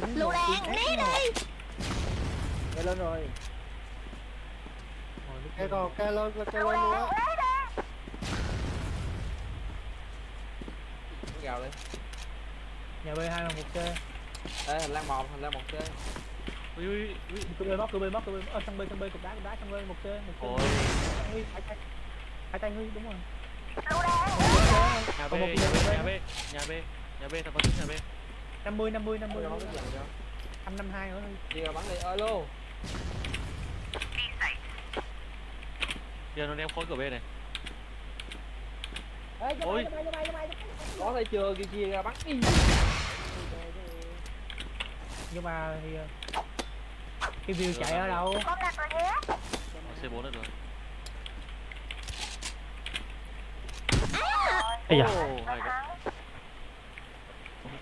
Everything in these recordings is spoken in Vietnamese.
Lựu đạn, né đi. Cây lên rồi. Cây còn cây lên luôn á. Gào đi. Nhà B2 là 1C. Ê, hành lang 1 C. Ui. Cúp B mất. Sân B cục đá sân B 1C. Ôi. Hai tay Huy đúng rồi. Nhà B thằng con trước nhà B. 50 552 nữa. Đi ra bắn đi, alo. Giờ nó đem khối cửa B này. Ôi. Có thấy chưa, kia ra bắn đi. Nhưng mà thì cái view chạy ở đâu? C4 nữa rồi. Ây da. Hay quá.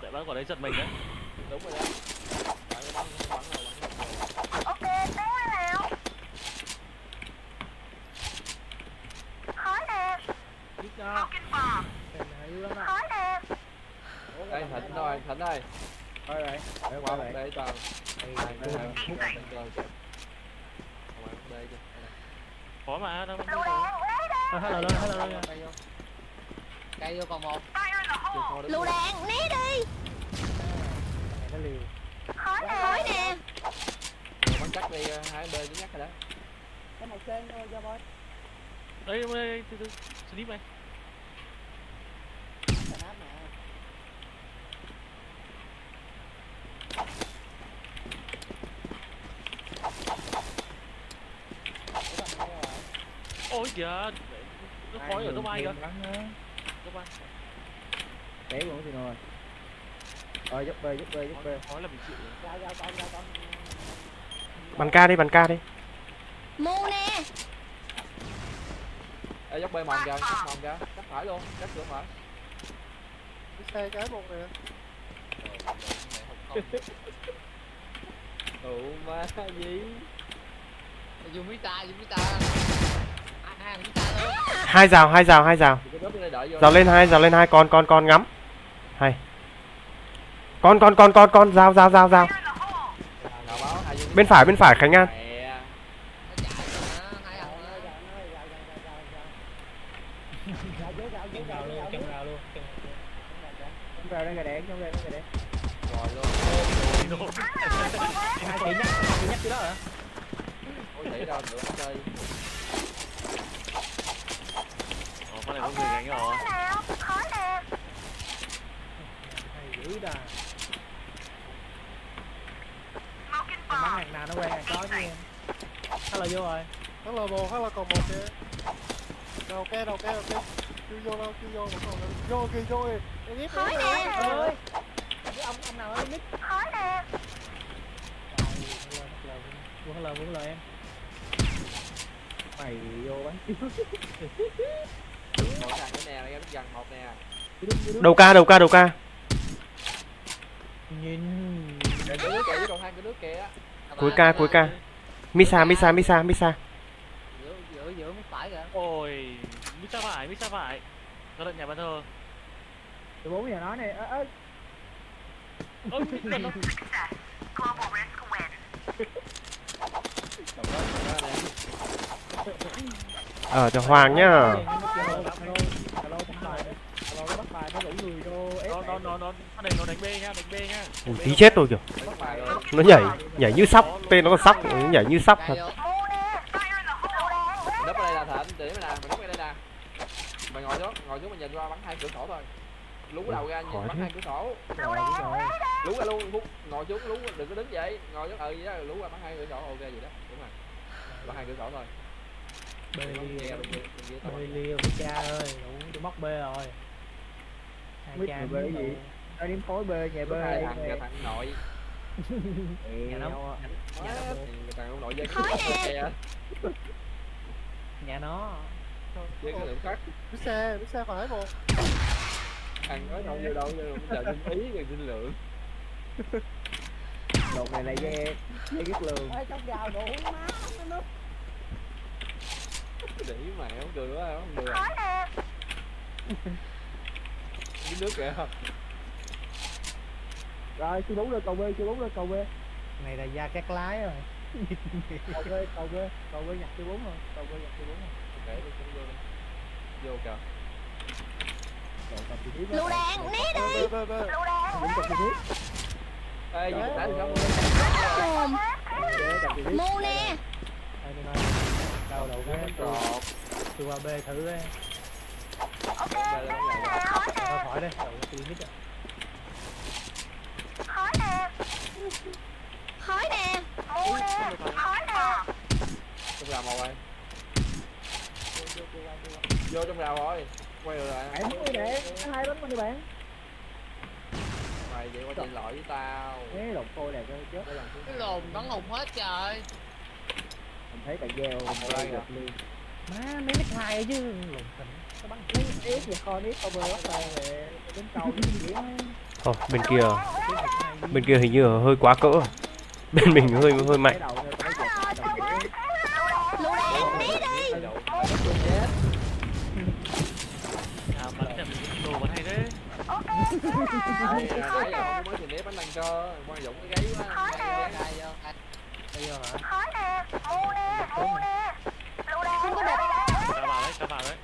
Tại bắn quả đấy giật mình đấy. Đúng rồi đó. Bắn rồi. Ok, té nào. Khói nè. Biết cho. Khói nè. Đây, Thịnh rồi. Thôi rồi. Qua một đây toàn. Khó mà đâu. Hết rồi luôn. Cây vô còn 1. Lựu đạn, né đi. Nó liều. Khói nè. Bắn chắc đi, hai bên chỉ nhắc rồi đó. Cái này trên thôi cho boy. Đây từ slip này. Ôi kìa, nó khói ở top 2 kìa. Top 2. Để luôn thì rồi. Giúp B. Khói là mình chịu. Bắn ca đi. Mu nè. Ê, dốc B mòn kìa, cắt phải luôn, cắt cửa phải. Xe cái một nè. Tụ ma gì? Dùng mít ta luôn. 2 rào. Rào lên 2 con ngắm. Hay. Con rào. Bên phải Khánh An. Vào đây gà đen. Rồi luôn. Hai chị nhắc cái đó hả? Ôi thể đâu nữa chơi. Con này có người gánh rồi. Khói nè. Hay dữ đà. Bắn hàng nào nó quen hàng có chứ em. Hết là vô rồi. Hết là còn một kìa. Đầu ke. Chưa vô đâu, vô kìa. Khói nè. Ơi. Cái ông nào ở nick. Khói nè. Muốn lời em. Mày vô bắn chứ. Một thằng nữa nè, nó gần một nè. Đầu ca. Nhìn. Cái nước kìa, còn hai cái nước kìa. Cuối ca. Misa. Giữa mít phải kìa. Ôi, mít xa phải. Nó lận nhà bàn thờ. Từ 4 giờ nói này. Ôi, mít lận nó. Cho Hoàng nhá. Nó đánh B nhá. Ui, tí chết rồi kìa. Nó nhảy như sóc, tên nó còn sóc, nhảy như sóc thật. Nấp ở đây là Thịnh, để mày nè, mày núp ở đây nè. Mày ngồi xuống mày nhìn qua bắn hai cửa sổ thôi. Lú đầu ra nhìn bắn hai cửa sổ. Lú ra luôn, ngồi xuống lú, đừng có đứng vậy. Ngồi xuống vậy đó, lú qua bắn hai cửa sổ, ok vậy đó. Đúng rồi. Bắn hai cửa sổ thôi. Bê liêu với cha ơi, đủ tôi móc B rồi. Hai cha B gì? Nó điểm phối B, nhà B. Hai thằng nội. Nhà nó. Thằng ông nội với Nhà nó. với cái lượng khác. Biết xe phải một. Thằng nói không vô đâu, giờ xin ý rồi xin lượng. Đột này là dê biết lường. Trong gào đủ má nó nước. Để mày không cười quá không được. Dưới nước kìa. Rồi chưa đúng rồi, cầu B, chưa đúng rồi, cầu B. Này là da cát lái rồi. cầu B, cầu B nhặt chưa đúng rồi, cầu B nhặt chưa đúng rồi. Ok đi cũng vô đi. Vô kìa. Lựu đạn, né đi. bê bê Ê, gì đánh không? Mồm. Mu nè. Đầu đầu cái Trọt. tôi qua B thử đi. Bê lên bóng dài. Thôi khỏi đi, đầu tôi biết rồi. Khói nè. Khói nè. Trong rào màu ơi. Vô trong rào rồi. Quay rồi lại. Hãy bắn đi để, hai bắn đi bạn. Mày vậy qua chạy lội với tao. Thế lộn phôi này coi chết. Cái lồn bắn hụt hết trời. Mình thấy tại gieo Một đây à. luôn. Má mấy mét hai ấy chứ lộn tỉnh. Nó bắn lấy ép thì kho nít over bắt đầu về đến cầu với gì á. Ồ, bên kia hình như là hơi quá cỡ. Bên mình hơi mạnh. Lựu đạn, né đi. À, bắn chậm đồ bắn hay thế. Nãy giờ không mới nhìn nếp bánh tăng cơ. Quan Dũng cái gáy quá. Cài vô. Bây giờ hả? Không có địch. Cá vào đấy.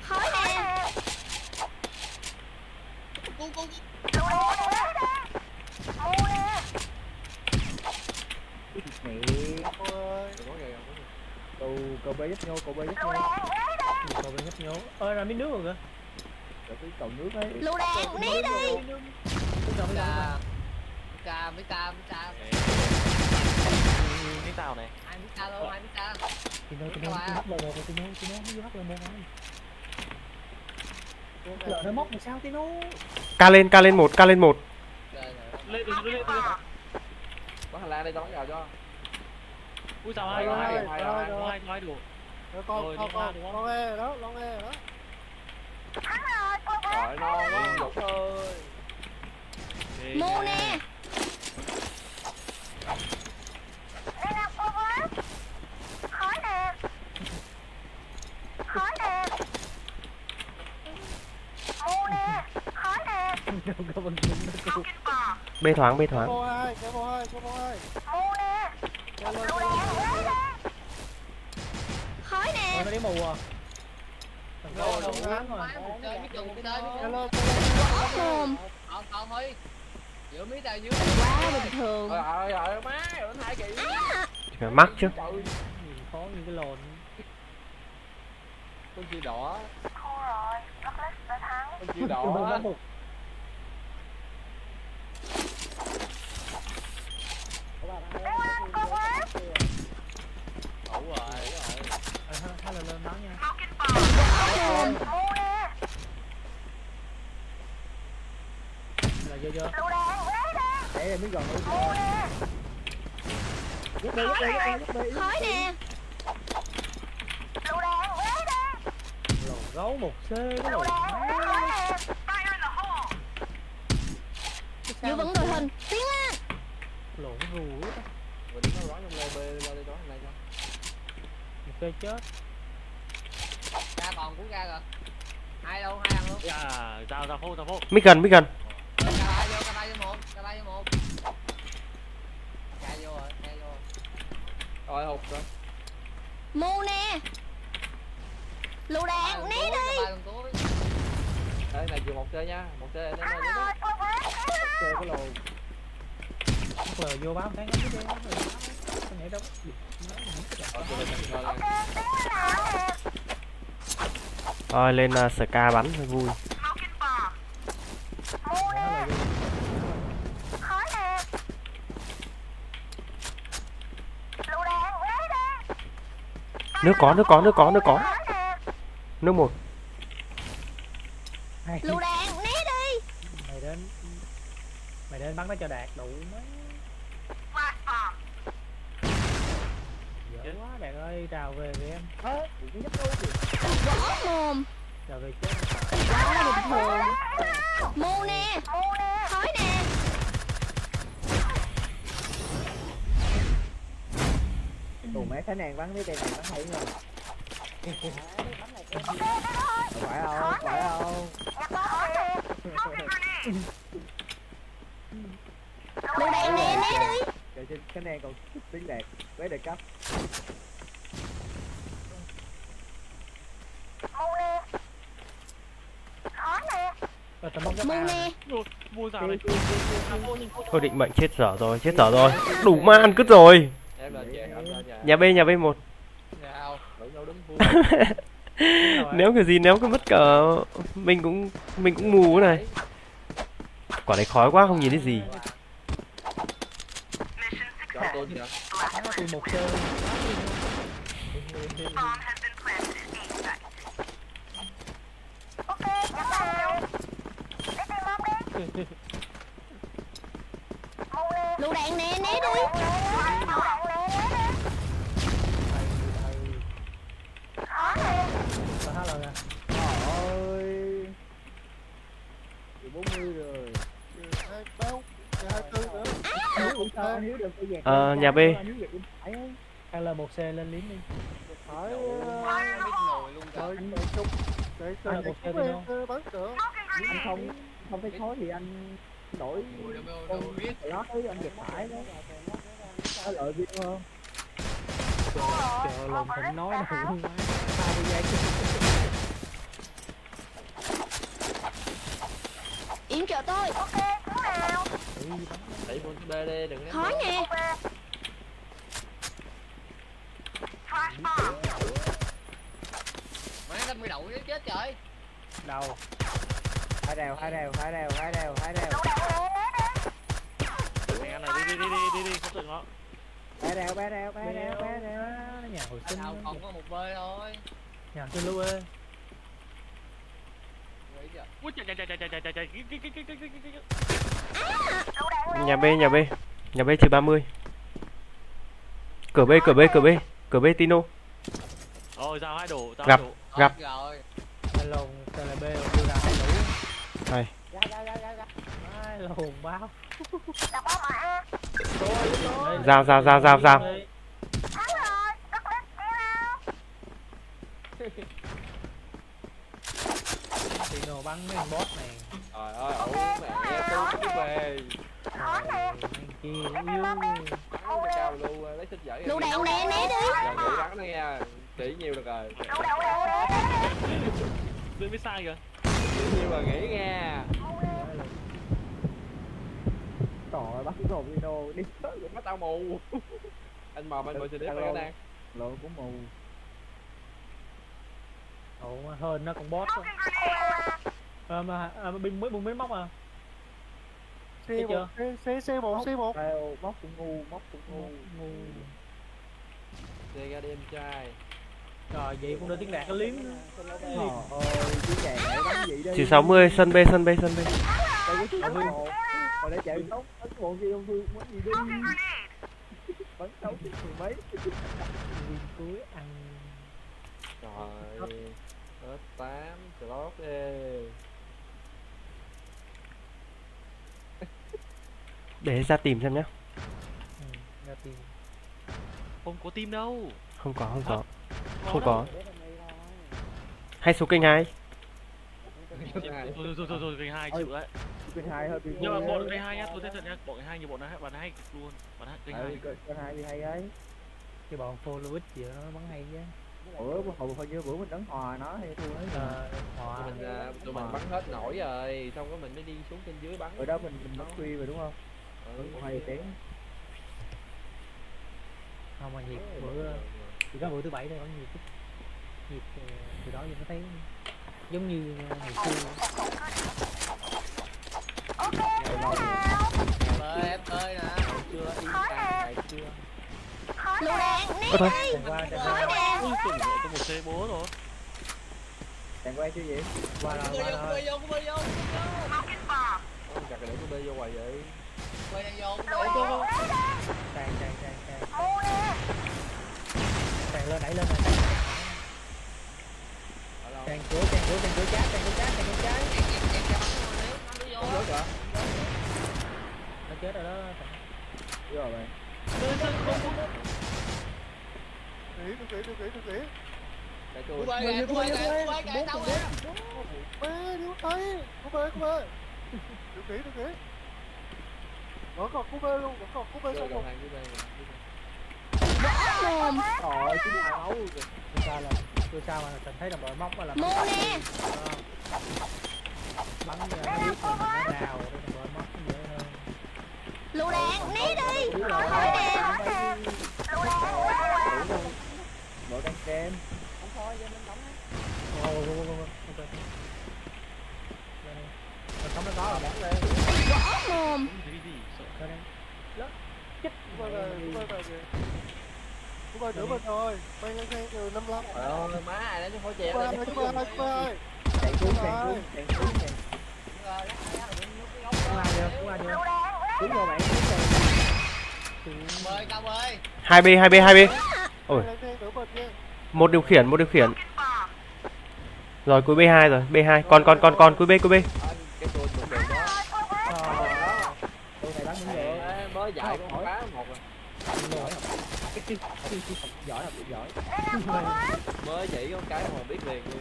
Khói nè. Cu. Mẹ ơi Đừng có kìa. cầu B giúp nhau, cầu B giúp nhau. Cầu B giúp nhau. Ơ ra miếng nước rồi kìa. Rồi cái cầu nước ấy. Lựu đạn, né đi. Ca. Cái tàu này. 2 mét ca luôn, 2 mét ca. Tino hắt lên một rồi, Tino vô hắt lên một rồi. Lỡ nó móc làm sao Tino? Ca lên một. Lên từ. Bắn Hà Lan đây tao bắn vào cho. Ui sao hay quá. Đủ. con nghe đó, con nghe đó. Trời non quá Dũng ơi. Mu nè. Bê thoáng. Cái vô hai. Khói nè. Nó đi mù à? Rồi, Không đúng lắm rồi. Chơi biết đường chơi. Mồm. Còn thôi. Giữa mí tao dưới. Quá bình thường. Trời ơi má, nó hai kỹ. Mắc chứ. Trời. Nhìn khó như cái lồn. Con chữ đỏ. Con chữ Nó đỏ. một. Ẩu rồi. Hai lần lên bắn nha. Mồm. Là vô. Để em biết gần đi. Giúp đi. Khói nè. Lồn gấu một c cái lồn. Giữ vững đội hình. Tiến lên. Lồn rùi á. Mình đứng nó bắn trong lê bê ra đây đó này cho. Ok chết. Ca còn của ca rồi. Hai đâu, 2 thằng luôn. À, ra phố. Mít gần. Ca ba vô một. Ca vô rồi. Rồi hụt rồi. Mu nè. Lựu đạn, né đi. Đây này chịu 1C nha. 1C lên đây. Chơi cái lồn. Bắt lờ vô báo cái ngắm cái đen. Không nhảy đâu. Thôi lên ska bắn hơi vui. Nước có. Nước một. Lựu đạn, né đi. Mày đến bắn nó cho đạt đủ mấy. Dở quá Đạt ơi, Trào về với em. Mồm. Trào về chết. Quá bình thường. Mu nè. Khói nè. Tù mẹ khả năng bắn cái cây này bắn hay rồi. Phải không? Lựu đạn nè, né đi. Trời trên cái này còn tiếng đạn với đại cấp. Tao mong Mu nè. Mua rào này. Thôi định mệnh chết dở rồi. Đủ ma ăn cứt rồi. Em lên về em lên về. Nhà B một. Sao? Đủ đâu đứng vui. Nếu cái gì nếu cái mất cả mình cũng mù thế này. Quả đấy khói quá không nhìn thấy gì. Cho tôi kìa. từ một chơi. Lựu đạn nè, né đi. Tao hát rồi nè. Trời ơi. 40 rồi. Hai bao, hai tư nữa. Hiếu cũng sao anh Hiếu được cái dẹt. Nhà B. Hay là một xe lên lính đi. Phải. Biết nồi luôn Rồi, trời. chúc. Để Hay là một xe đi không? bắn nữa. Anh không thấy khói thì anh đổi Đâu biết. lót ấy anh dẹp phải đó. Có lợi viên hơn. Chờ lồn thịnh nói này luôn má. Sao đi ra Yến chờ tôi. Đẩy vô cái B đi đừng ném. Khói nè. Má tao bị đậu nó chết trời. đâu. Hai đèo. Mẹ này đi, không tưởng nó. Ba đèo. Nó nhà hồi sinh. Đâu còn có một bơi thôi. Nhà sinh luôn ơi. Vậy chứ. Ui chạy. Nhà B trừ 30. Cửa B Tino. Rồi rào hai đổ, Gặp. Rồi. Tay lồn tay là B đưa ra hai đủ. Hay. Ai lồn báo. Giao. Tino bắn mấy con boss này. Trời ơi ẩu mẹ tôi cứ về. Kia yêu. Bắn cái cao luôn lấy xích giỏi. Lựu đạn nè, né đi. Giờ nghỉ bắn nó nha. Chỉ nhiều được rồi. Tôi biết sai kìa. Chỉ nhiều mà nghỉ nha. Trời bắt cái Tino đi. Mắt tao mù. Anh mò anh ngồi trên đế phải đang. Lộ cũng mù. Ồ mà hên nó còn boss. Mà binh mới móc à. C1, C1. Móc cũng ngu. Về ra đi em trai. Rồi vậy cũng đỡ tiếng đàn nó liếm nữa. Ôi tiếng đàn này bắn gì đây. Trừ 60 sân B. Đây có chút bộ. Hồi nãy chạy tốc bắn bộ kia ông Phương bắn gì đi. Bắn tốc mười mấy. Viên cuối ăn. Trời. Hết 8 slot đi. Để ra tìm xem nhá. Ra tìm. Không có tim đâu. Không có. Hay số kênh 2. Rồi kênh 2 chịu đấy. Kênh 2 hơi bị. Nhưng mà bọn kênh 2 nhá, tôi thấy thật nhá, bọn kênh 2 nhiều bọn nó hay cực luôn. Bọn kênh 2. Kênh 2 thì hay ấy. Cái bọn follow gì nó bắn hay chứ. Hồi như bữa mình đánh hòa nó hay thua nó. Hòa. Tụi mình bắn hết nổi rồi, xong có mình mới đi xuống trên dưới bắn. Ở đó mình bắn free rồi đúng không? Hay tiếng. Không mà nhiệt bữa chỉ có bữa thứ bảy thôi bắn nhiệt từ đó giờ nó thấy giống như ngày xưa. Bơi em ơi nè. Chưa yên ngày chưa. Lựu đạn né Thôi. đi. Qua Khói nè. Ui tôi có một C4 rồi. Đàn quay chưa vậy? Qua rồi. Bơi vô. Không chặt cái để cái B vô hoài vậy. Bơi đang vô. Tràn lên đẩy lên rồi. Tràn cửa chát. Không rớt hả? Nó chết rồi đó. Vô rồi. Tôi kỹ. Cái tôi. Bơi kìa tao kìa. Bê, điếu thấy. Cô bê. Tôi kỹ. Vẫn còn cú bê luôn, vẫn còn cú bê Rồi xong còn rồi. hàng cú bê. Mồm. Trời chứ hai máu luôn kìa. Tôi sao mà tình thấy đồng đội móc là Mù nè. bắn ra nó biết là mình nó đào để đồng đội móc nó dễ hơn. Lựu đạn, né đi. Đúng rồi. Hỏi nè. Đội đang kem. Không thôi cho nên đóng á. Ok. Mình không nó có là bắn lên. Mồm. Cái gì sợ. Đây đây. Chết. Cú bê về kìa. Cú bê nửa bên rồi. Bay ngang ngang từ 55. Trời ơi má ai đấy chứ khỏi chèo. Cú bê ơi. Chạy cuốn. Cũng ai chưa? Đúng rồi bạn. Bơi Cao ơi. 2B. Ôi, Ngang ngang nửa bên nha. một điều khiển. Rồi cuối B2 rồi, B2. Còn cuối B. Cái tôi cũng được đó. Tôi này bắn cũng được. Mới dạy con cá một rồi. Giỏi là giỏi. Mới chỉ con cái mà biết liền luôn.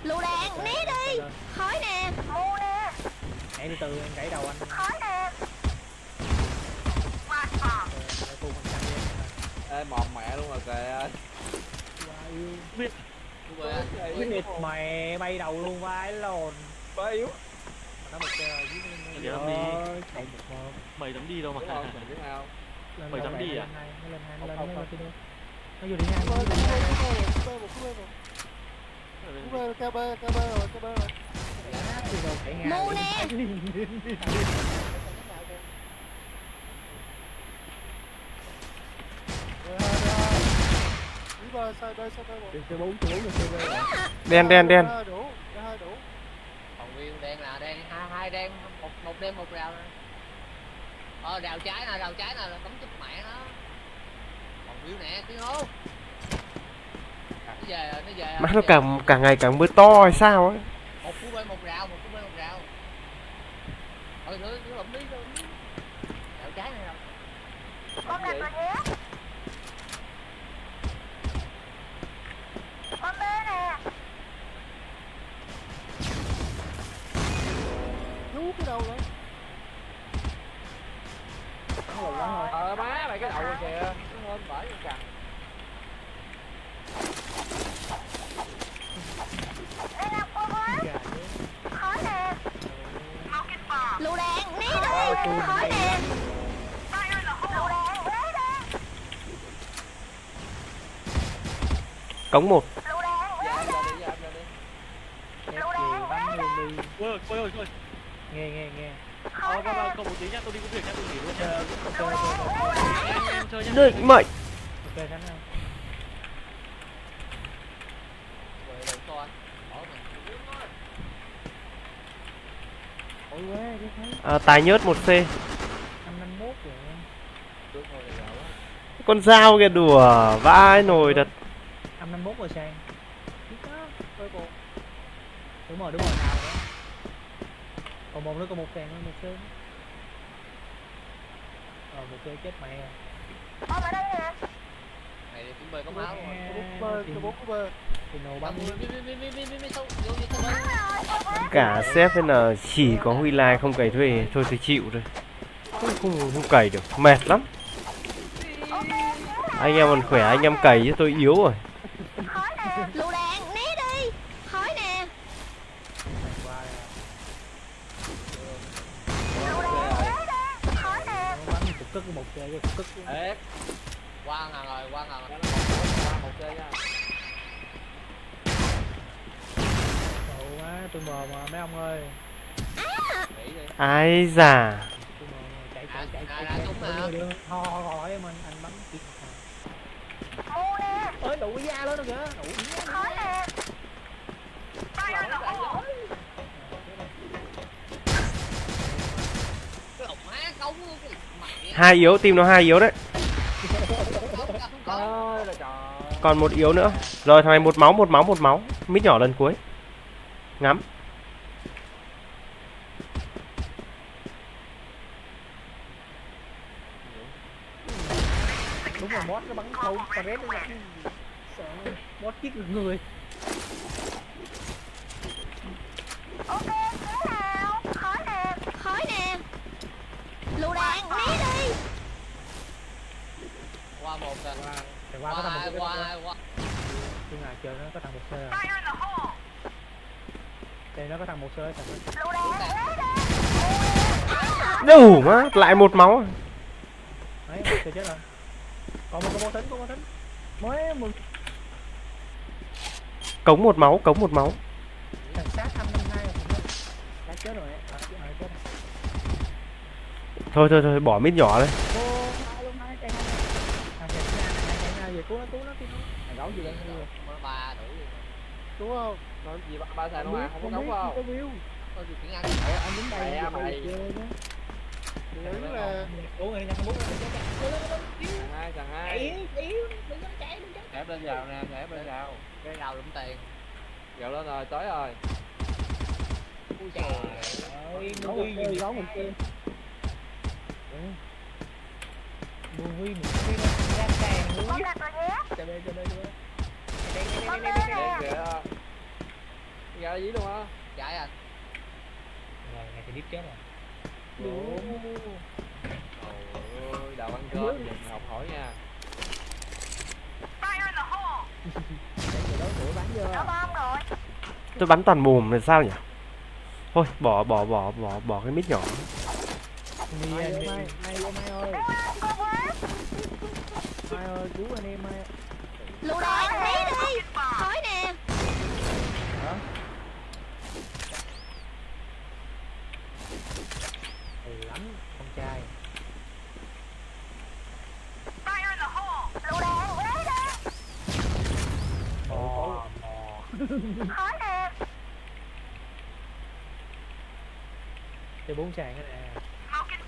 Lựu đạn, né đi. Hỏi nè. Nhảy từ từ gãy đầu anh. Ê mọt mẹ luôn rồi kìa. Cú bê anh. Cái nịt mày bay đầu luôn vai lồn. Quá yếu. Nó một cái Để lắm đi. chạy một một. Mày dám đi đâu mà. Đúng không? Đúng không? Mày dám đi à? Nó lên hai nó vô đi ngang. Cú bê một. Cú bê KB rồi. Mù nè. Quý bê sai đây một. Chơi 4 rồi. Đen. Hai đủ. Còn nguyên đen là đen, hai đen, một đen một rào. Rào trái nè, là tấm chụp mẹ nó. Còn nguyên nè, tiếng hô. Nó về. Má nó càng ngày càng mưa to hay sao ấy. Một cú bê một rào. Thôi nữa lụm đi. Rào trái này rồi. Con đặt rồi nhé. Nhú cái đầu đấy. Má mày cái đầu rồi kìa. Nó lên bãi con cằn. Lựu đạn, né đi. Hỏi nè. Cống 1. Dạ đi. Ép gì bắn luôn đi. Ôi. Nghe. Vâng, còn một tí nhá, tôi đi có việc nhá, tôi nghỉ luôn nha. Ok. Em chơi nhá. Định mệnh. Ok Khánh ơi. Rồi đừng coi. Bỏ mình. Ôi quá cái thấy. Tài nhớt 1C. 551 rồi. Trước thôi là giàu quá. Con dao kìa, đùa vãi nồi thật. 551 rồi sang. Đây một. Đúng rồi nào nữa. Còn một nữa, còn một càng nữa, một C. Một C chết mẹ. Này chúng bê có máu rồi. Bốn cú bê. Thì nổ bắn đi. Cả sếp với là chỉ có Huy Lai không cày thuê, thôi tôi chịu rồi. Không cày được, mệt lắm. Anh em còn khỏe, anh em cày chứ tôi yếu rồi. Lựu đạn, né đi. Hỏi nè. Bắn cục cất một C với cục cất. Ê, Qua ngàn rồi. qua một chơi nha. Cậu quá, tôi mờ mà mấy ông ơi. Nghỉ đi. Ai già. Tôi mờ mà chạy. Hỏi em anh bắn kịp. Ơi đủ da lên rồi kìa. Đủ da. Cái hộp má cống cái mẹ. Hai yếu, team nó hai yếu đấy. Ôi là trời. Còn một yếu nữa. Rồi thằng này một máu. Mít nhỏ lần cuối. Ngắm. Đúng là mod nó bắn không, Paret nó nhặt. Sợ mod giết được người. Hỏi nè. Lựu đạn. qua một rồi. Thằng Qua qua có thằng hai, một qua hai, qua. Chứ ngài chơi nó có thằng một sơ à. Đây nó có thằng một sơ thằng Đủ má, lại một máu à. đấy một sơ chết rồi. Còn một con thính mới một Cống một máu, cống một máu. thằng sát 552 đã chết rồi. Chết rồi. Thôi, bỏ mít nhỏ đây. Ô hai luôn hai chạy về cứu nó thằng gấu gì lên rồi. Mới 3 tuổi luôn. Đúng không? Nói gì ba xài đâu mà không có cống không? có view Có gì tiếng Anh. anh đứng đây Mẹ mày. Thì ấy là Ủa người nhà không muốn Thằng hai. Ép lên vào nè, ép lên vào. Cái đầu đụng tiền. Dạo lên rồi, tới rồi. Ui trời ơi, gấu mình kia buồn huy mình ra càng luôn chờ đây Đen kìa. Ra dí luôn á. chạy à. rồi ngày thì biết chết rồi Trời ơi, đầu ăn cơm đừng học hỏi nha. đối thủ bắn vô Tôi bắn toàn mồm là sao nhỉ? Thôi, bỏ cái mít nhỏ. Mai ơi cứu anh em Mai. Lựu đạn né đi. Khói nè. Lắm con trai Lựu đạn né đi. mò Khói nè. chơi 4 sàn cái nè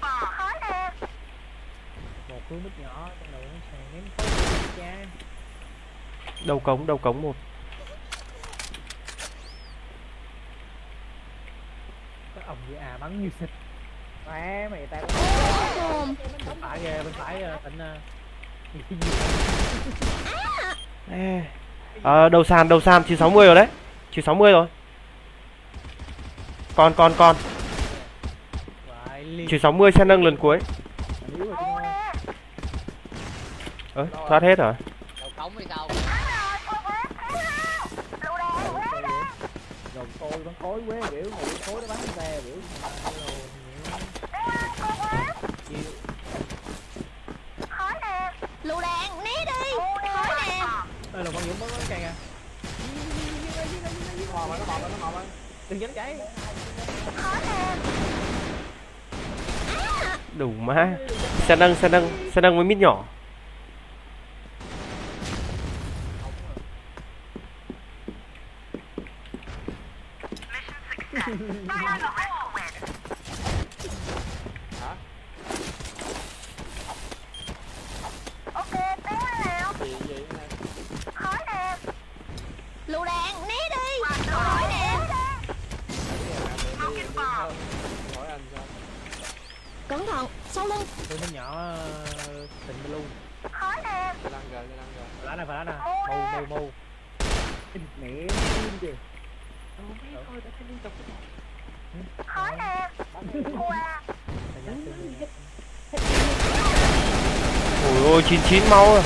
Khói nè. một cứ mít nhỏ trong đầu nó sàn ném cha Đầu cống một. có ông gì à bắn như xịt mẹ mày tao Mồm. bên phải tỉnh Đầu sàn 960 rồi đấy. 960 rồi. Con. vài liên 960 xe nâng lần cuối. yếu rồi chúng ơi Thoát hết rồi. Đầu cống đi sao? rồi tôi bắn khối quế biểu ngồi khối nó bắn xe biểu Lựu đạn né đi. Khói nè. ơi là con Dũng bắn cây à Nó mò mà. đừng nhấn cháy Khói nè. Đủ má. Xe nâng với mít nhỏ. Hả? Ok, tiến lên nào. Gì nè. Khói nè. Lựu đạn né đi. Khói nè. Hỏi anh sao? Cẩn thận, sau lưng. tôi nó nhỏ tình luôn Khói nè. Cái lăng rồi. phải lá nè mù mẹ kìa Khói nè. Wow. Ôi ôi 99 máu à.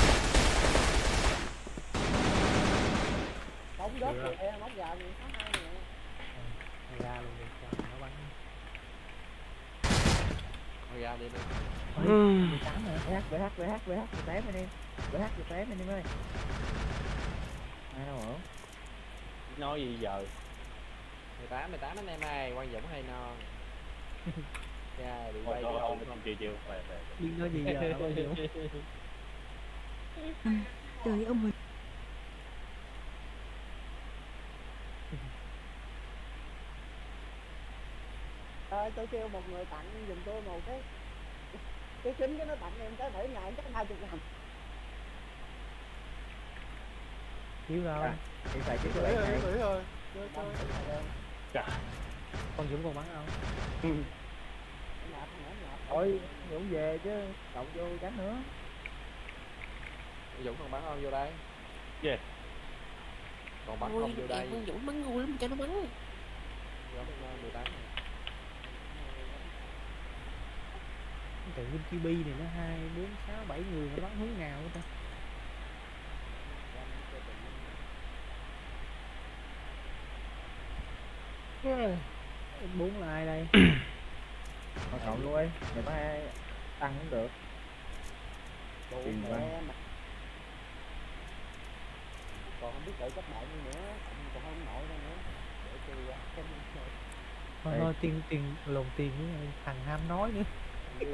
ra luôn đi cho nó bắn Thôi ra đi đi. 18 rồi VH 18 anh em VH 18 anh em ơi ai đâu hả Nói gì giờ? 18 anh em ơi, Quang Dũng hay non. Ra bị Thôi bay. không chiều về. đi nói gì giờ bao nhiêu Trời ông mình. Tôi kêu một người tặng giùm tôi một cái kính cái nó tặng em tới 7 ngàn chắc 20.000. thiếu đâu hiện tại chỉ có Gửi 7 rồi, ngày gửi rồi. Chơi. con Dũng còn bắn không thôi Dũng về chứ cộng vô tránh nữa Dũng còn bắn không vô đây? Gì? Còn bắn không vô đây? Dũng bắn ngu lắm cho nó bắn. Dũng 18. Tự nhiên chibi này nó 2, 4, 6, 7 người nó bắn hướng nào hết ta. Bốn là ai đây? Thôi cậu luôn ấy, ngày mai tăng cũng được. Tiền văn. Còn không biết đợi các bạn như nữa, còn không nổi đâu nữa. Để tôi xem Thôi tiền lồn tiền với thằng ham nói nữa. thằng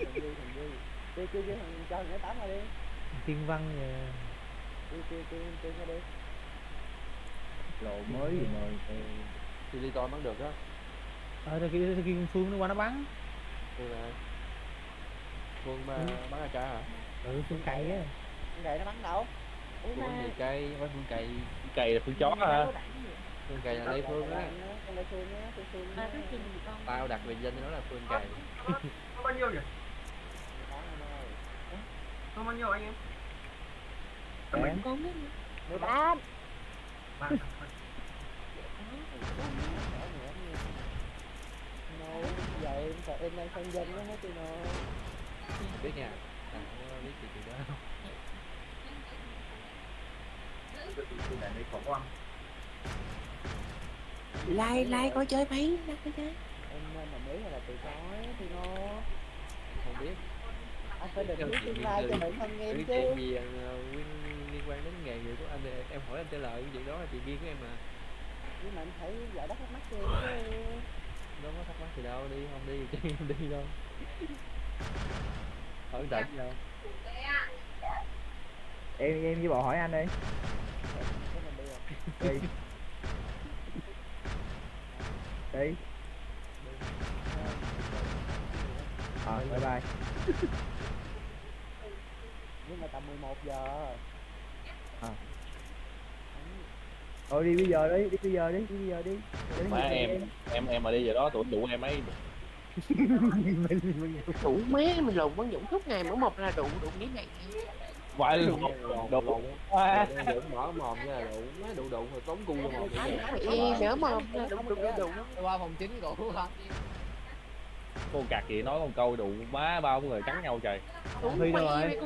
Duy. Kêu thằng cho thằng 8 ra đi. Tiên văn Kêu ra đi. lộ mới gì mà Thì đi to bắn được á. rồi kia Phương nó qua nó bắn. Phương này. Phương bắn AK hả? Phương cày á. Con gậy nó bắn đâu? Phương gì cây, không phải Phương cày. Cày là Phương chó hả? Phương cày là Lê Phương á. Con Lê Phương á, Phương. Tao đặt biệt danh cho nó là Phương cày. Có bao nhiêu nhỉ? Có bao nhiêu anh em? Mình Con 18. Giờ em đang phân dân nó hết nó. Biết nha. Tao không biết gì chuyện đó. Lai có chơi mấy nó cái đấy. Em nên đồng ý hay là từ chối thì nó Không biết. anh phải định biết tương lai cho bản thân em chứ. Chuyện gì liên quan đến nghề nghiệp của anh thì em hỏi anh trả lời cái chuyện đó là chuyện riêng của em mà. Nhưng mà anh phải giải đáp thắc mắc cho em chứ. Đâu có thắc mắc gì đâu, đi không đi chứ không đi đâu. Hỏi tại đâu. Em với bộ hỏi anh đi. Đi. Đi. Bye bye. Nhưng mà tầm 11 giờ. Thôi đi bây giờ đi. Má em mà đi giờ đó tụi đủ em ấy. Đủ mấy mình lùn bắn dũng suốt ngày mỗi một là đủ nghĩ này. Phải luôn. Đồ Mở mồm nha, đủ rồi tốn cu vô mồm. Mở mồm đủ. Qua phòng chính của không? cô cặc gì nói một câu đủ má bao người cắn nhau trời. Huy đâu rồi?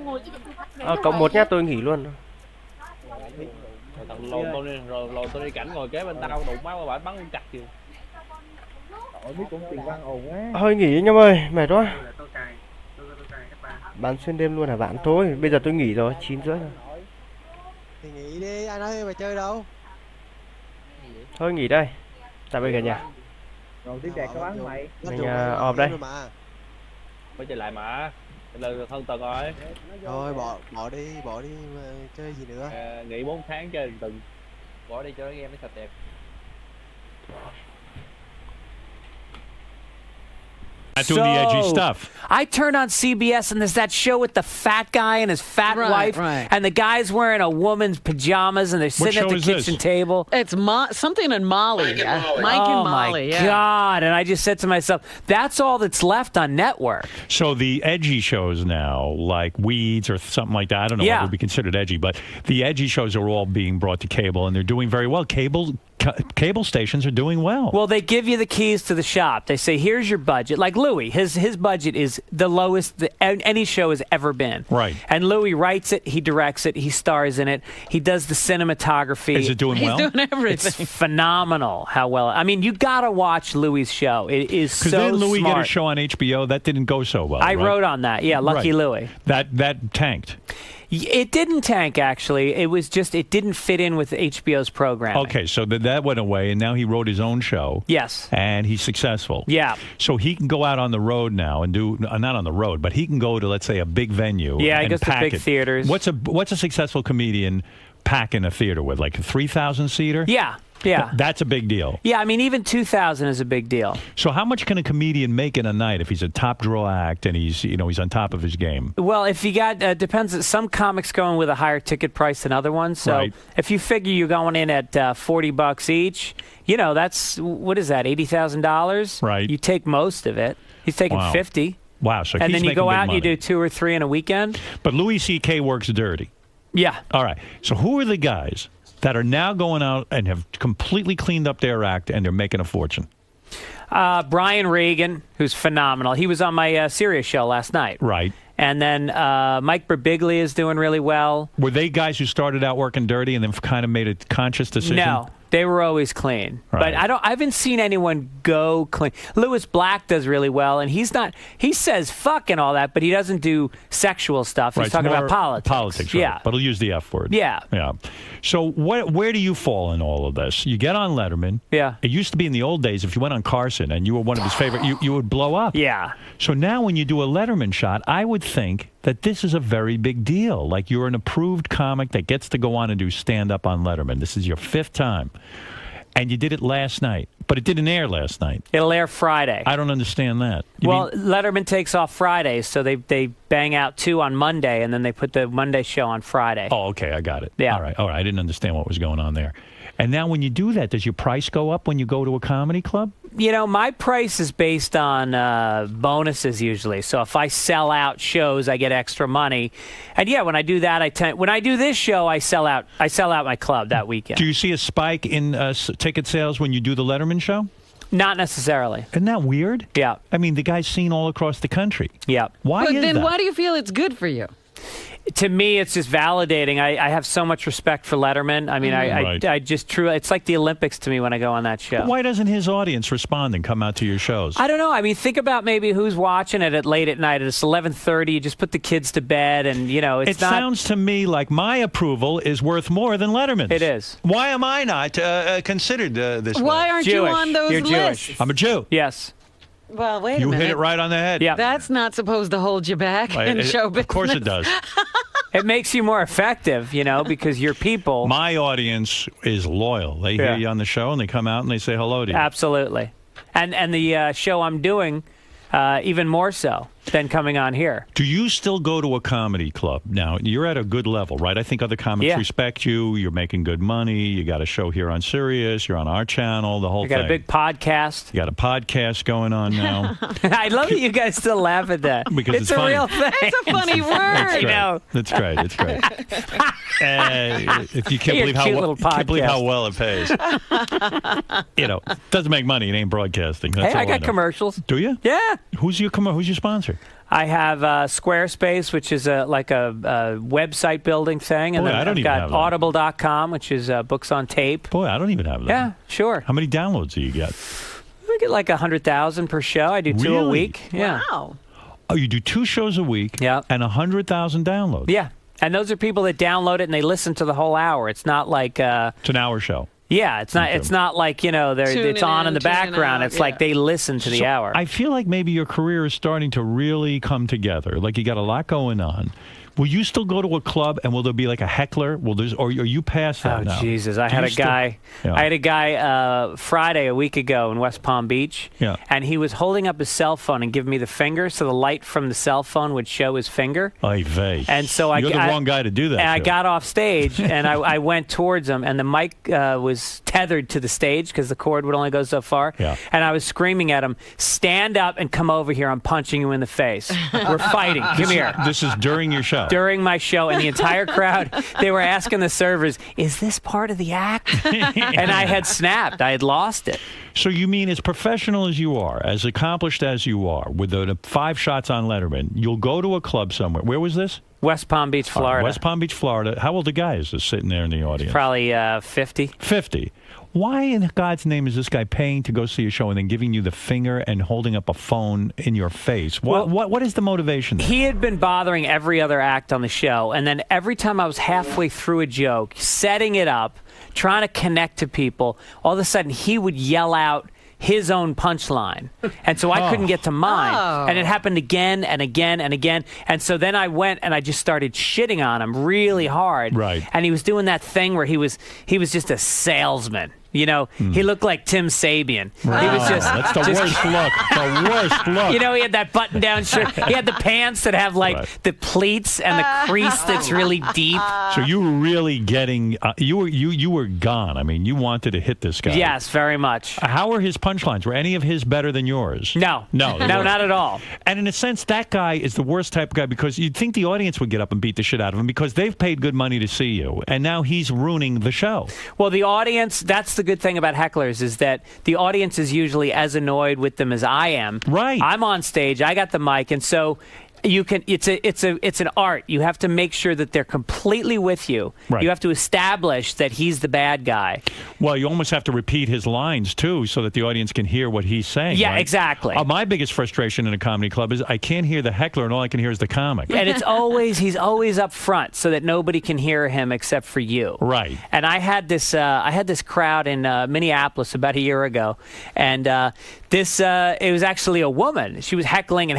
Cộng 1 nhá, tôi nghỉ luôn. Rồi thằng lồn tôi đi cảnh ngồi kế bên tao đụng má qua bắn chặt kìa. Ôi biết cũng tiền văn ồn quá. Thôi nghỉ anh em ơi, mệt quá. Bán xuyên đêm luôn hả bạn? Thôi, bây giờ tôi nghỉ rồi, 9 rưỡi rồi. Thì nghỉ đi, ai nói mà chơi đâu. Thôi nghỉ đây. Tạm biệt cả nhà. Rồi tiếp đẹp có bắn mày. Mình off đây. Phải chơi lại mà. Là thân tuần rồi. Thôi bỏ đi mà chơi gì nữa. Nghỉ 4 tháng chơi từng. Bỏ đi cho game nó sạch đẹp. Doing the edgy stuff. I turned on CBS and there's that show with the fat guy and his fat wife, and the guy's wearing a woman's pajamas and they're sitting at the kitchen table. It's something in Mali. Mike and Molly. Oh my God! And I just said to myself, that's all that's left on network. So the edgy shows now, like Weeds or something like that, I don't know what would be considered edgy, but the edgy shows are all being brought to cable, and they're doing very well. Cable stations are doing well. Well, they give you the keys to the shop. They say, here's your budget. Like Louis, his budget is the lowest that any show has ever been. Right. And Louis writes it, he directs it, he stars in it, he does the cinematography. Is it doing well? He's doing everything. It's phenomenal how well. I mean, you got to watch Louis' show. It is so smart. Because didn't Louis get a show on HBO? That didn't go so well, I wrote on that. Yeah, Lucky Louis. That tanked. It didn't tank, actually. It was just, it didn't fit in with HBO's programming. Okay, so that went away, and now he wrote his own show. Yes. And he's successful. Yeah. So he can go out on the road now and do, not on the road, but he can go to, let's say, a big venue. Yeah, and he goes to pack big it. theaters. What's a successful comedian packing a theater with? Like a 3,000-seater? Yeah. Yeah. That's a big deal. Yeah, I mean, even 2,000 is a big deal. So how much can a comedian make in a night if he's a top draw act and he's on top of his game? Well, if you got, depends. Some comics going with a higher ticket price than other ones. So if you figure you're going in at $40 each, that's, what is that, $80,000? Right. You take most of it. He's taking 50. Wow. So and he's then you making go big out and money. you do 2 or 3 in a weekend. But Louis C.K. works dirty. Yeah. All right. So who are the guys that are now going out and have completely cleaned up their act and they're making a fortune? Brian Regan, who's phenomenal. He was on my Sirius show last night. Right. And then Mike Birbiglia is doing really well. Were they guys who started out working dirty and then kind of made a conscious decision? No. They were always clean, Right. but I haven't seen anyone go clean. Lewis Black does really well, and he's not. He says fuck and all that, but he doesn't do sexual stuff. He's Right, talking more about politics. Politics, right. Yeah, But he'll use the F word. Yeah. Yeah. So where do you fall in all of this? You get on Letterman. Yeah. It used to be in the old days, if you went on Carson and you were one of his favorite, you would blow up. Yeah. So now when you do a Letterman shot, I would think that this is a very big deal. Like you're an approved comic that gets to go on and do stand-up on Letterman. This is your 5th time. And you did it last night, but it didn't air last night. It'll air Friday. I don't understand that. Letterman takes off Fridays, so they bang out 2 on Monday, and then they put the Monday show on Friday. Oh, okay, I got it. Yeah. All right. I didn't understand what was going on there. And now when you do that, does your price go up when you go to a comedy club? You know, my price is based on bonuses usually. So if I sell out shows, I get extra money. And yeah, when I do that, when I do this show, I sell out my club that weekend. Do you see a spike in ticket sales when you do the Letterman show? Not necessarily. Isn't that weird? Yeah. I mean, the guy's seen all across the country. Yeah. Why But is then that? why do you feel it's good for you? To me, it's just validating. I have so much respect for Letterman. I mean, I just truly, it's like the Olympics to me when I go on that show. But why doesn't his audience respond and come out to your shows? I don't know. I mean, think about maybe who's watching it at late at night. It's 11:30. You just put the kids to bed, and you know, it's it sounds to me like my approval is worth more than Letterman's. It is. Why am I not considered this way? Why aren't you on those You're lists? Jewish. I'm a Jew. Yes. Well, wait a You minute. hit it right on the head. Yeah. That's not supposed to hold you back in show business. Of course it does. It makes you more effective, you know, because your people. My audience is loyal. They hear you on the show, and they come out and they say hello to you. Absolutely. And the show I'm doing, even more so than coming on here. Do you still go to a comedy club? Now, you're at a good level, right? I think other comics respect you. You're making good money. You got a show here on Sirius. You're on our channel, the whole thing. You got a big podcast. You got a podcast going on now. I love that you guys still laugh at that. Because it's a funny. real thing. It's a funny word. I know. That's great. It's great. If you can't You're believe a cute little can't believe how podcast. well it pays. You know, it doesn't make money. It ain't broadcasting. That's Hey, all I got know. commercials. Do you? Yeah. Who's your sponsor? I have Squarespace, which is like a website building thing, and Boy, then I don't I've even got have that. Audible.com, which is books on tape. Boy, I don't even have that. Yeah, sure. How many downloads do you get? I get like 100,000 per show. I do 2 a Really? week. Yeah. Wow. Oh, you do 2 shows a week. Yeah. And 100,000 downloads. Yeah. And those are people that download it and they listen to the whole hour. It's not like It's an hour show. yeah, it's not like, you know, it's Tuning on in the tuning background. out, It's like they listen to the So hour. I feel like maybe your career is starting to really come together. Like you got a lot going on. Will you still go to a club and will there be like a heckler? Or are you past that Oh now? Jesus! I Do had you a still- guy. Yeah. I had a guy Friday a week ago in West Palm Beach. Yeah. And he was holding up his cell phone and giving me the finger, so the light from the cell phone would show his finger. Ay vey. And so You're the wrong guy to do that. And I to. got off stage and I went towards him, and the mic was tethered to the stage because the cord would only go so far. Yeah. And I was screaming at him, "Stand up and come over here! I'm punching you in the face. We're fighting. Come here." This is during your show. During my show, and the entire crowd, they were asking the servers, "Is this part of the act?" And I had snapped. I had lost it. So you mean as professional as you are, as accomplished as you are, with the 5 shots on Letterman, you'll go to a club somewhere. Where was this? West Palm Beach, Florida. West Palm Beach, Florida. How old a guy is this sitting there in the audience? Probably 50. 50. Why in God's name is this guy paying to go see a show and then giving you the finger and holding up a phone in your face? What is the motivation there? He had been bothering every other act on the show, and then every time I was halfway through a joke, setting it up, trying to connect to people, all of a sudden he would yell out his own punchline. And so I couldn't get to mine. Oh. And it happened again and again and again. And so then I went and I just started shitting on him really hard. Right. And he was doing that thing where he was just a salesman. You know, he looked like Tim Sabian. He was just That's the worst look. The worst look. You know, he had that button-down shirt. He had the pants that have like the pleats and the crease that's really deep. So you were really getting you were gone. I mean, you wanted to hit this guy. Yes, very much. How were his punchlines? Were any of his better than yours? No, they weren't. not at all. And in a sense, that guy is the worst type of guy because you'd think the audience would get up and beat the shit out of him because they've paid good money to see you, and now he's ruining the show. Well, the audience, that's the good thing about hecklers is that the audience is usually as annoyed with them as I am. Right. I'm on stage. I got the mic, and so you can. It's an art. You have to make sure that they're completely with you. Right. You have to establish that he's the bad guy. Well, you almost have to repeat his lines too, so that the audience can hear what he's saying. Yeah, right? exactly. My biggest frustration in a comedy club is I can't hear the heckler, and all I can hear is the comic. And he's always up front, so that nobody can hear him except for you. Right. And I had this crowd in Minneapolis about a year ago, and it was actually a woman. She was heckling, and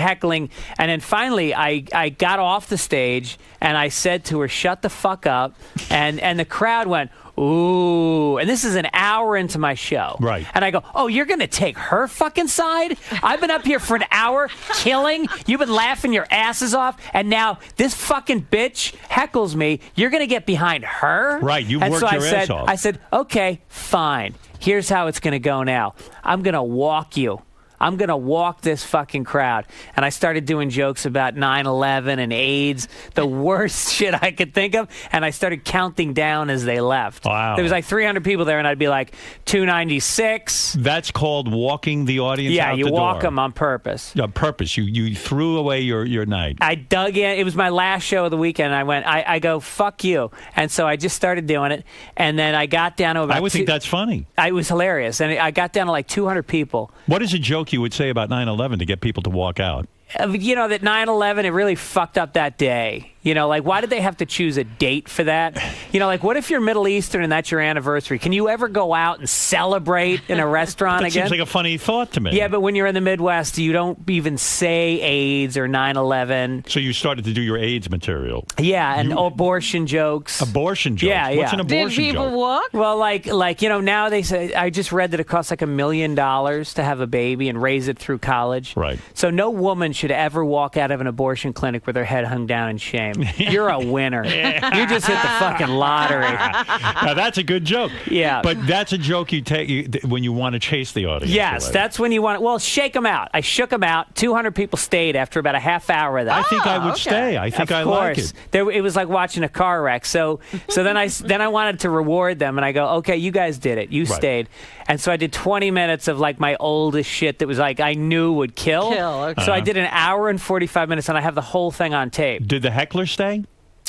then finally I got off the stage and I said to her, "Shut the fuck up," and the crowd went, "Ooh," and this is an hour into my show. Right. And I go, "Oh, you're going to take her fucking side? I've been up here for an hour killing. You've been laughing your asses off, and now this fucking bitch heckles me. You're going to get behind her?" Right, you worked your ass off. I said, "Okay, fine. Here's how it's going to go now. I'm going to walk you. I'm going to walk this fucking crowd." And I started doing jokes about 9/11 and AIDS, the worst shit I could think of. And I started counting down as they left. Wow. There was like 300 people there, and I'd be like, 296. That's called walking the audience Yeah, out you the door. walk them on purpose. On purpose. You threw away your night. I dug in. It was my last show of the weekend. And I go, fuck you. And so I just started doing it. And then I got down to about I would think that's funny. It was hilarious. And I got down to like 200 people. What is a joke you would say about 9/11 to get people to walk out? You know, that 9/11, it really fucked up that day. You know, like, why did they have to choose a date for that? You know, like, what if you're Middle Eastern and that's your anniversary? Can you ever go out and celebrate in a restaurant That again? seems like a funny thought to me. Yeah, but when you're in the Midwest, you don't even say AIDS or 9/11. So you started to do your AIDS material. Yeah, and abortion jokes. Abortion jokes? Yeah, What's yeah. an abortion Did people joke? walk? Well, like you know, now they say, I just read that it costs like $1 million to have a baby and raise it through college. Right. So no woman should ever walk out of an abortion clinic with her head hung down in shame. You're a winner. You just hit the fucking lottery. Now that's a good joke. Yeah. But that's a joke you take when you want to chase the audience. Yes, away. that's when you want. Well, shake them out. I shook them out. 200 people stayed after about a half hour of that. I think I would stay. I think I like it. It was like watching a car wreck. So then I wanted to reward them, and I go, okay, you guys did it. You stayed. And so I did 20 minutes of like my oldest shit that was like I knew would kill. Okay. So I did an hour and 45 minutes, and I have the whole thing on tape. Did the heckler stay?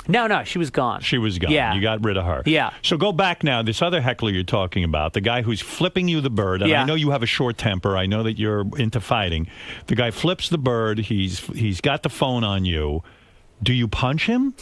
No, she was gone. She was gone. Yeah. You got rid of her. Yeah. So go back now. This other heckler you're talking about, the guy who's flipping you the bird, and I know you have a short temper. I know that you're into fighting. The guy flips the bird. He's got the phone on you. Do you punch him?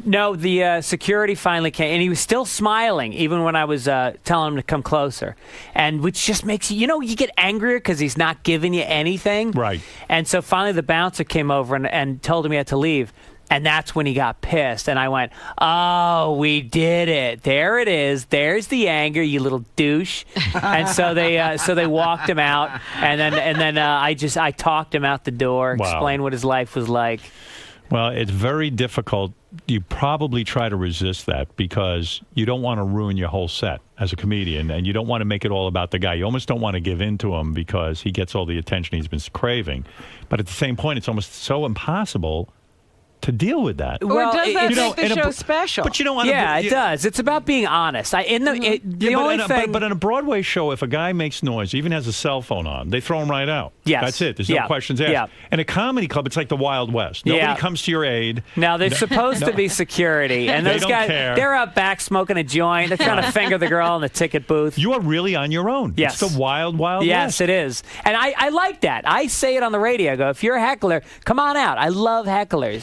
No, the security finally came, and he was still smiling even when I was telling him to come closer, and which just makes you get angrier because he's not giving you anything. Right. And so finally the bouncer came over and told him he had to leave. And that's when he got pissed, and I went, "Oh, we did it! There it is. There's the anger, you little douche." And so they walked him out, and then I talked him out the door, explained what his life was like. Well, it's very difficult. You probably try to resist that because you don't want to ruin your whole set as a comedian, and you don't want to make it all about the guy. You almost don't want to give in to him because he gets all the attention he's been craving. But at the same point, it's almost so impossible to deal with that. Well, does that make the show special? But you don't want to. Yeah, it does. It's about being honest. But in a Broadway show, if a guy makes noise, even has a cell phone on, they throw him right out. Yes. That's it. There's no questions asked. Yeah. In a comedy club, it's like the Wild West. Nobody comes to your aid. Now, there's supposed to be security, and They those don't guys, care. they're out back smoking a joint. They're trying to finger the girl in the ticket booth. You are really on your own. Yes. It's the Wild West. Yes, it is. And I like that. I say it on the radio. I go, if you're a heckler, come on out. I love hecklers.